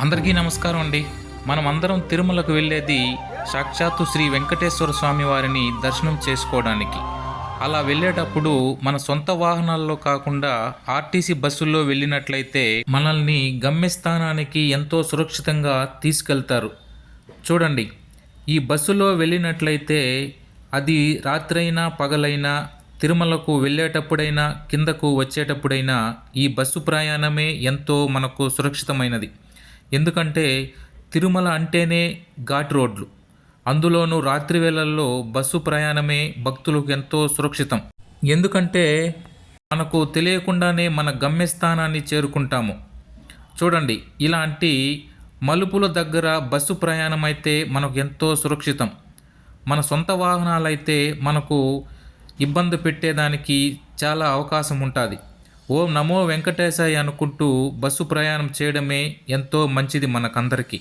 అందరికీ నమస్కారం అండి. మనమందరం తిరుమలకు వెళ్ళేది సాక్షాత్తు శ్రీ వెంకటేశ్వర స్వామి వారిని దర్శనం చేసుకోవడానికి. అలా వెళ్ళేటప్పుడు మన సొంత వాహనాల్లో కాకుండా ఆర్టీసీ బస్సుల్లో వెళ్ళినట్లయితే మనల్ని గమ్యస్థానానికి ఎంతో సురక్షితంగా తీసుకెళ్తారు. చూడండి, ఈ బస్సులో వెళ్ళినట్లయితే అది రాత్రైనా పగలైనా తిరుమలకు వెళ్ళేటప్పుడైనా కిందకు వచ్చేటప్పుడైనా ఈ బస్సు ప్రయాణమే ఎంతో మనకు సురక్షితమైనది. ఎందుకంటే తిరుమల అంటేనే ఘాట్ రోడ్లు, అందులోనూ రాత్రి వేళల్లో బస్సు ప్రయాణమే భక్తులకు ఎంతో సురక్షితం. ఎందుకంటే మనకు తెలియకుండానే మన గమ్యస్థానాన్ని చేరుకుంటాము. చూడండి, ఇలాంటి మలుపుల దగ్గర బస్సు ప్రయాణం అయితే మనకు ఎంతో సురక్షితం. మన సొంత వాహనాలైతే మనకు ఇబ్బంది పెట్టేదానికి చాలా అవకాశం ఉంటుంది. ఓం నమో వెంకటేశాయ అనుకుంటూ బస్సు ప్రయాణం చేయడమే ఎంతో మంచిది మనకందరికీ.